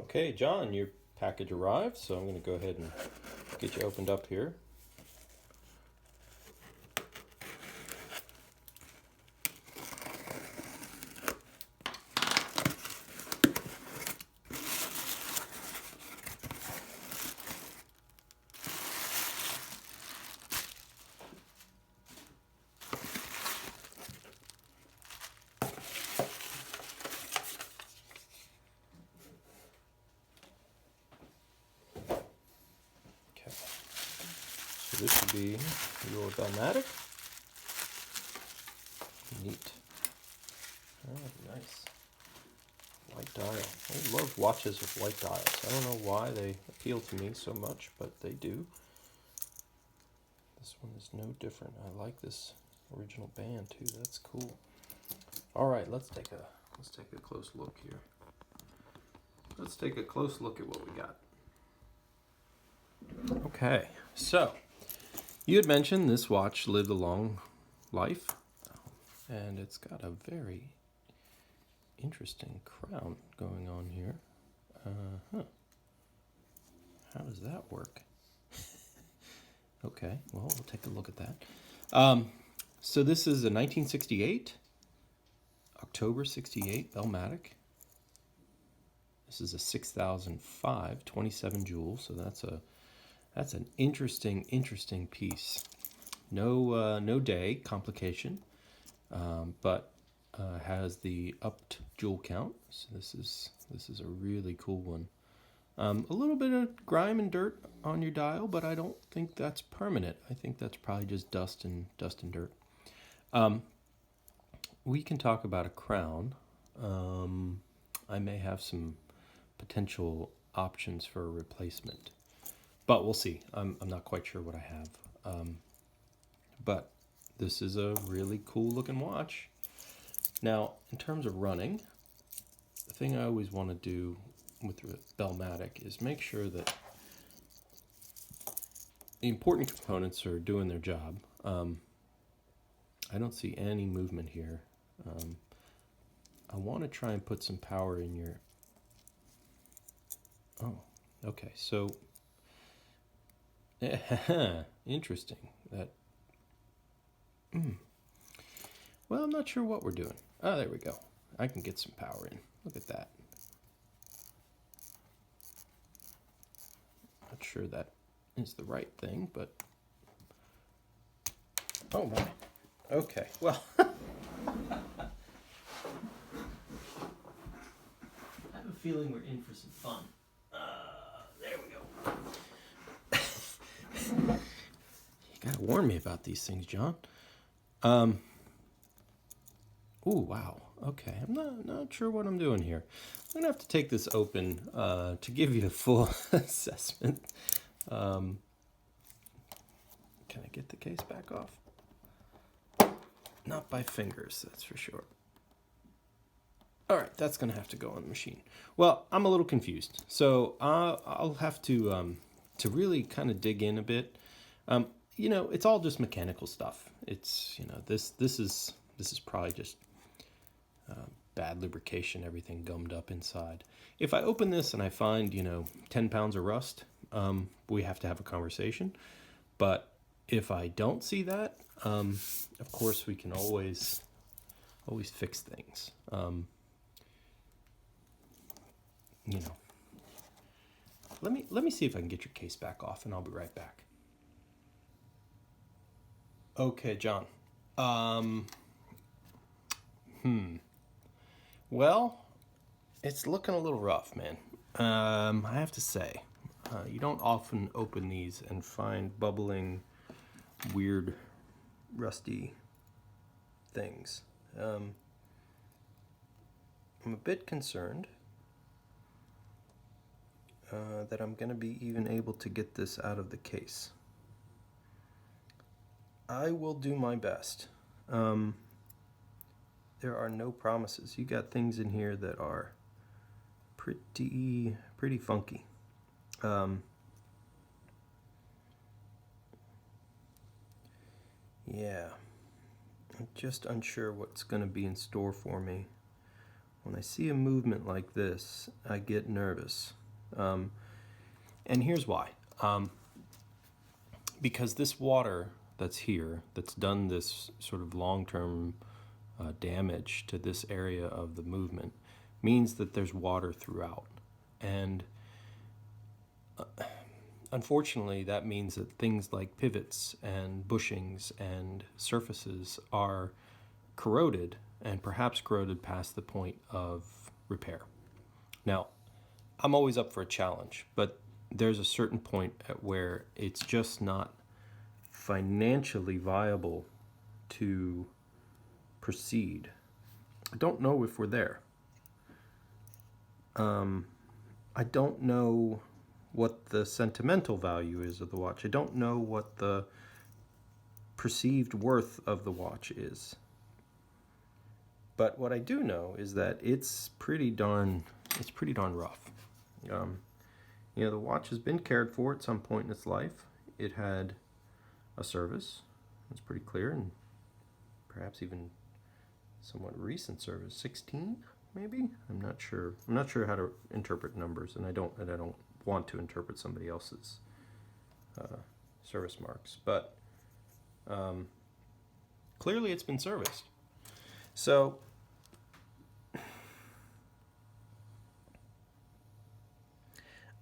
Okay, John, your package arrived, so I'm going to go ahead and get you opened up here. Okay, so this should be your BellMatic. Neat. Oh, nice. White dial. I love watches with white dials. I don't know why they appeal to me so much, but they do. This one is no different. I like this original band too. That's cool. All right, let's take a close look here. Let's take a close look at what we got. Okay, so you had mentioned this watch lived a long life, and it's got a very interesting crown going on here. How does that work? Okay, well, we'll take a look at that. So this is a 1968, October 68 BellMatic. This is a 6005, 27 jewels, so that's an interesting piece. No day complication, but has the upped jewel count. So this is a really cool one. A little bit of grime and dirt on your dial, but I don't think that's permanent. I think that's probably just dust and dirt. We can talk about a crown. I may have some potential options for a replacement, but we'll see. I'm not quite sure what I have. But this is a really cool looking watch. Now, in terms of running, the thing I always want to do with BellMatic is make sure that the important components are doing their job. I don't see any movement here. I want to try and put some power in your... Oh, okay, so... Interesting. That... Well, I'm not sure what we're doing. Oh, there we go. I can get some power in. Look at that. Not sure that is the right thing, but... Oh my. Okay, well... I have a feeling we're in for some fun. There we go. You gotta warn me about these things, John. Oh, wow. Okay, I'm not sure what I'm doing here. I'm gonna have to take this open to give you a full assessment. Can I get the case back off? Not by fingers, that's for sure. All right, that's gonna have to go on the machine. Well, I'm a little confused, so I'll have to really kind of dig in a bit. It's all just mechanical stuff. It's this is probably just bad lubrication, everything gummed up inside. If I open this and I find 10 pounds of rust, we have to have a conversation. But if I don't see that, of course we can always fix things. Let me see if I can get your case back off, and I'll be right back. Okay, John. Well, it's looking a little rough, man. I have to say, you don't often open these and find bubbling, weird, rusty things. I'm a bit concerned that I'm going to be even able to get this out of the case. I will do my best. There are no promises. You got things in here that are pretty funky. Yeah, I'm just unsure what's going to be in store for me. When I see a movement like this, I get nervous. And here's why. Because this water that's here, that's done this sort of long-term damage to this area of the movement, means that there's water throughout. And unfortunately, that means that things like pivots and bushings and surfaces are corroded, and perhaps corroded past the point of repair. Now, I'm always up for a challenge, but there's a certain point at where it's just not financially viable to proceed. I don't know if we're there. I don't know what the sentimental value is of the watch. I don't know what the perceived worth of the watch is. But what I do know is that it's pretty darn rough. You know, the watch has been cared for at some point in its life. It had a service. It's pretty clear, and perhaps even somewhat recent service. 16, maybe? I'm not sure. I'm not sure how to interpret numbers, and I don't want to interpret somebody else's service marks. But clearly, it's been serviced. So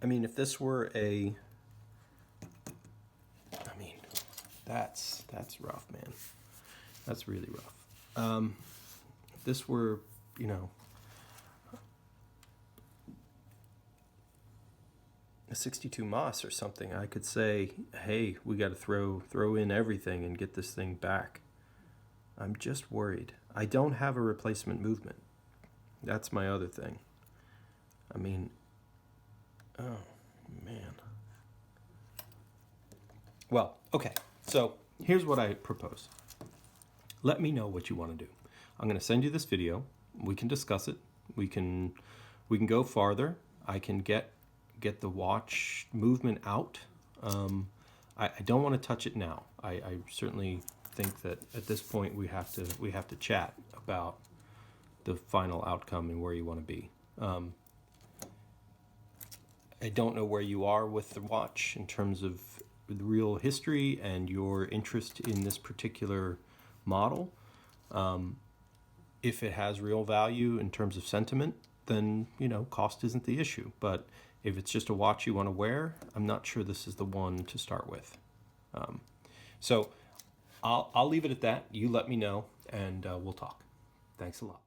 I mean, if this were that's rough, man. That's really rough. If this were, you know, a 62 Moss or something, I could say, hey, we got to throw in everything and get this thing back. I'm just worried. I don't have a replacement movement. That's my other thing. I mean, oh, man. Well, okay. So here's what I propose. Let me know what you want to do. I'm going to send you this video. We can discuss it. We can go farther. I can get the watch movement out. I don't want to touch it now. I certainly think that at this point we have to chat about the final outcome and where you want to be. I don't know where you are with the watch in terms of the real history and your interest in this particular model. If it has real value in terms of sentiment, then, you know, cost isn't the issue. But if it's just a watch you want to wear, I'm not sure this is the one to start with. So I'll leave it at that. You let me know, and we'll talk. Thanks a lot.